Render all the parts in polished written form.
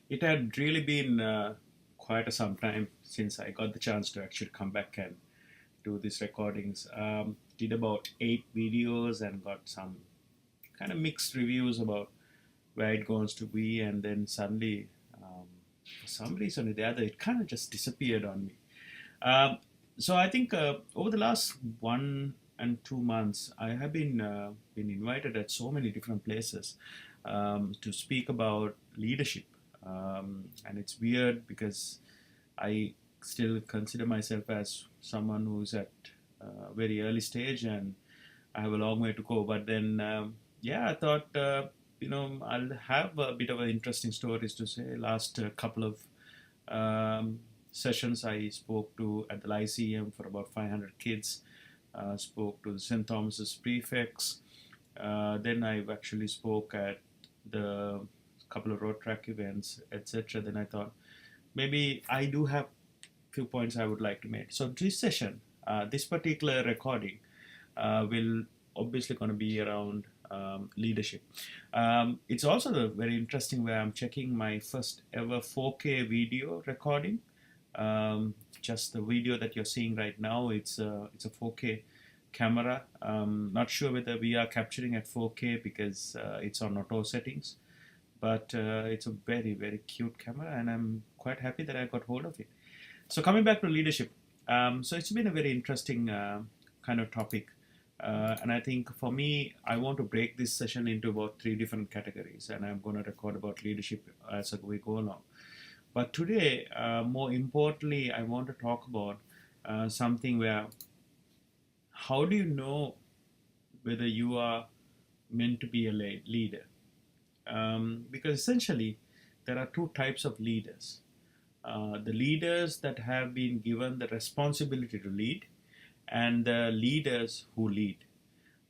It had really been quite some time since I got the chance to actually come back and do these recordings. Did about 8 videos and got some kind of mixed reviews about where it goes to be, and then suddenly, for some reason or the other, it kind of just disappeared on me. Um, so I think over the last 1 and 2 months, I have been invited at so many different places to speak about leadership, and it's weird because I still consider myself as someone who's at a very early stage, and I have a long way to go. But then, yeah, I thought I'll have a bit of interesting stories to say. Last couple of um, sessions I spoke to at the Lyceum for about 500 kids. Spoke to the St. Thomas's prefects. Then I actually spoke at the couple of road track events, etc. Then I thought maybe I do have few points I would like to make. So this session, this particular recording, will obviously going to be around leadership. It's also a very interesting where I'm checking my first ever 4K video recording. Just the video that you're seeing right now, it's a 4K camera. Not sure whether we are capturing at 4K because it's on auto settings, but it's a very very cute camera, and I'm quite happy that I got hold of it. So coming back to leadership, so it's been a very interesting kind of topic, and I think for me, I want to break this session into about 3 different categories, and I'm going to record about leadership as we go along. But today, more importantly, I want to talk about something where how do you know whether you are meant to be a leader? Because essentially, there are 2 types of leaders. The leaders that have been given the responsibility to lead, and the leaders who lead.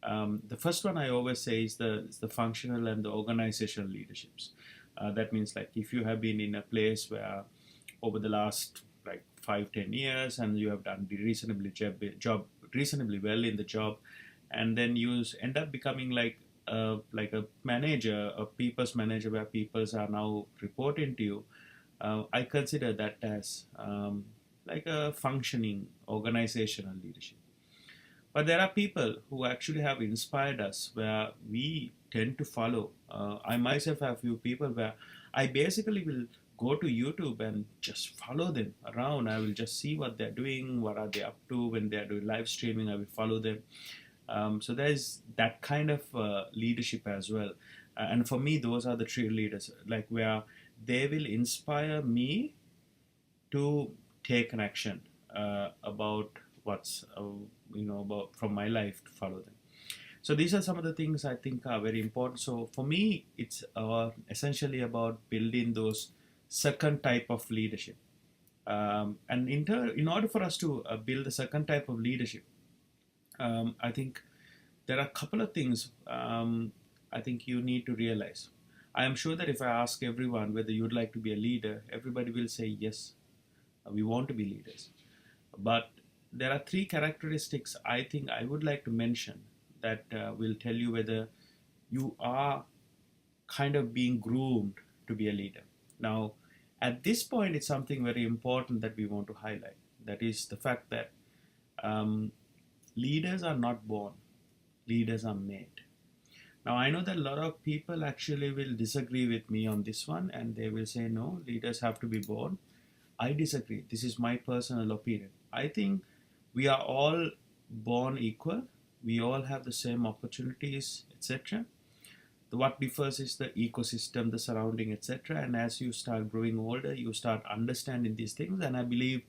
The first one I always say is the functional and the organizational leaderships. That means like if you have been in a place where over the last like 5-10 years and you have done the job reasonably well in the job, and then you end up becoming like a manager, a people's manager, where peoples are now reporting to you. I consider that as like a functioning organizational leadership. But there are people who actually have inspired us where we tend to follow. I myself have few people where I basically will go to YouTube and just follow them around. I will just see what they're doing, what are they up to when they're doing live streaming. I will follow them. So there's that kind of leadership as well. And for me, those are the true leaders, like where they will inspire me to take an action about what's about from my life to follow them. So these are some of the things I think are very important. So for me, it's essentially about building those second type of leadership. And in order for us to build the second type of leadership, I think there are a couple of things I think you need to realize. I am sure that if I ask everyone whether you'd like to be a leader, everybody will say yes, we want to be leaders. But there are 3 characteristics I think I would like to mention that will tell you whether you are kind of being groomed to be a leader. Now, at this point, it's something very important that we want to highlight. That is the fact that um, leaders are not born, leaders are made. Now, I know that a lot of people actually will disagree with me on this one, and they will say, no, leaders have to be born. I disagree. This is my personal opinion. I think we are all born equal. We all have the same opportunities, etc. What differs is the ecosystem, the surrounding, etc. And as you start growing older, you start understanding these things. And I believe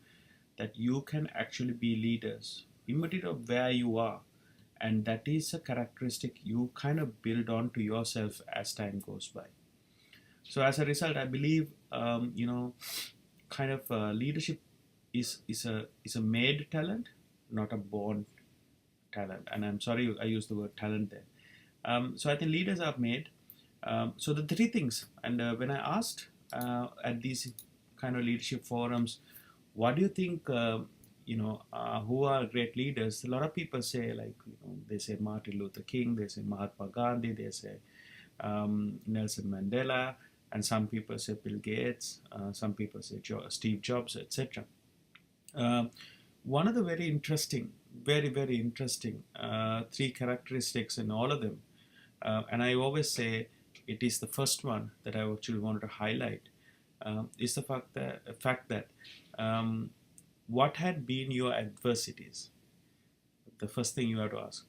that you can actually be leaders, irrespective of where you are. And that is a characteristic you kind of build on to yourself as time goes by. So as a result, I believe, kind of leadership is a made talent, not a born talent. And I'm sorry I used the word talent there. So I think leaders are made. So the 3 things, and when I asked at these kind of leadership forums, what do you think? Who are great leaders? A lot of people say they say Martin Luther King, they say Mahatma Gandhi, they say Nelson Mandela. and some people say Bill Gates, some people say Steve Jobs, etc. Um, One of the very interesting, very interesting three characteristics in all of them, and I always say it is the first one that I actually wanted to highlight, is the fact that um, what had been your adversities? The first thing you have to ask.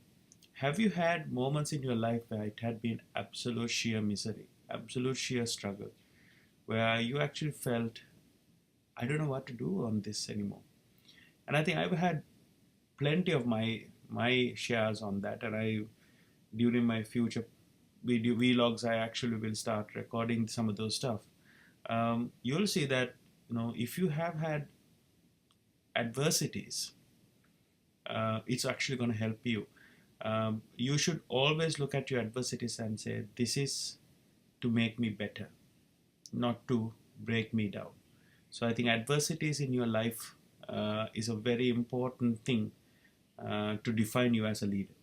Have you had moments in your life where it had been absolute sheer misery, absolute sheer struggle, where you actually felt, I don't know what to do on this anymore? And I think I've had plenty of my shares on that, and I during my future video vlogs I actually will start recording some of those stuff. You'll see that if you have had adversities, it's actually going to help you. You should always look at your adversities and say, this is to make me better, not to break me down. So I think adversities in your life is a very important thing to define you as a leader.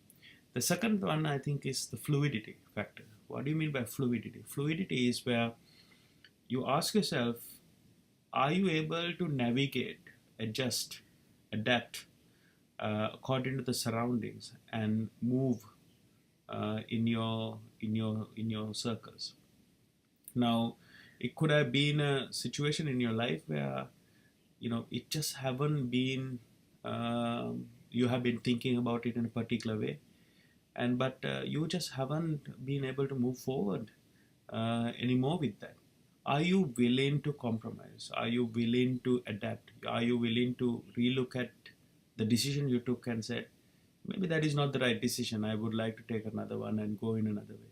The second one, I think, is the fluidity factor. What do you mean by fluidity? Fluidity is where you ask yourself, are you able to navigate, adjust, adapt according to the surroundings and move in your circles? Now, it could have been a situation in your life where it just haven't been you have been thinking about it in a particular way, and but you just haven't been able to move forward anymore with that. Are you willing to compromise? Are you willing to adapt? Are you willing to relook at the decision you took and said, maybe that is not the right decision, I would like to take another one and go in another way?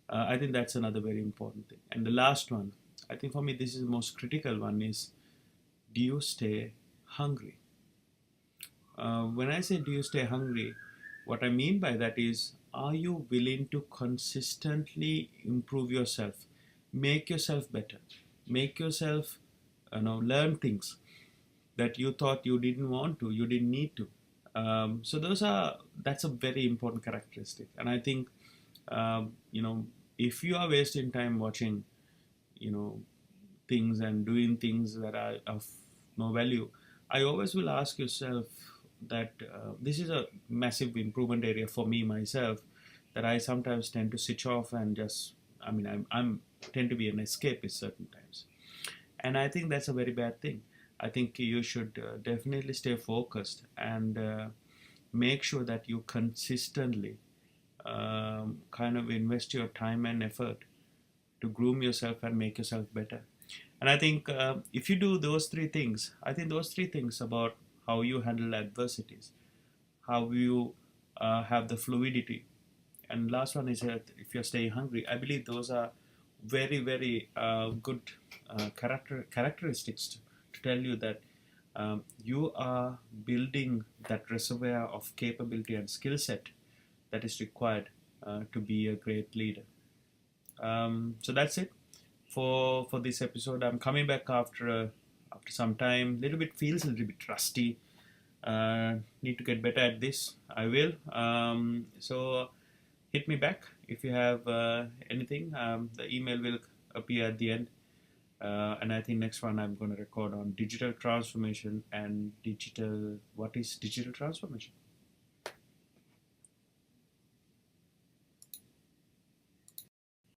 I think that's another very important thing. And the last one, I think for me this is the most critical one, is, do you stay hungry? When I say do you stay hungry, what I mean by that is, are you willing to consistently improve yourself, make yourself better, make yourself learn things that you thought you didn't want to, you didn't need to. So that's a very important characteristic. And I think if you are wasting time watching things and doing things that are of no value, I always will ask yourself that this is a massive improvement area for me myself, that I sometimes tend to switch off and just, I mean, I'm tend to be an escapist certain times, and I think that's a very bad thing. I think you should definitely stay focused and make sure that you consistently kind of invest your time and effort to groom yourself and make yourself better. And I think if you do those three things, I think those three things about how you handle adversities, how you have the fluidity, and last one is that if you're staying hungry, I believe those are very good characteristics to tell you that you are building that reservoir of capability and skill set that is required to be a great leader. So that's it for this episode. I'm coming back after some time. Feels a little bit rusty. Need to get better at this. I will. So hit me back if you have anything. The email will appear at the end. And I think next one I'm going to record on digital transformation and what is digital transformation?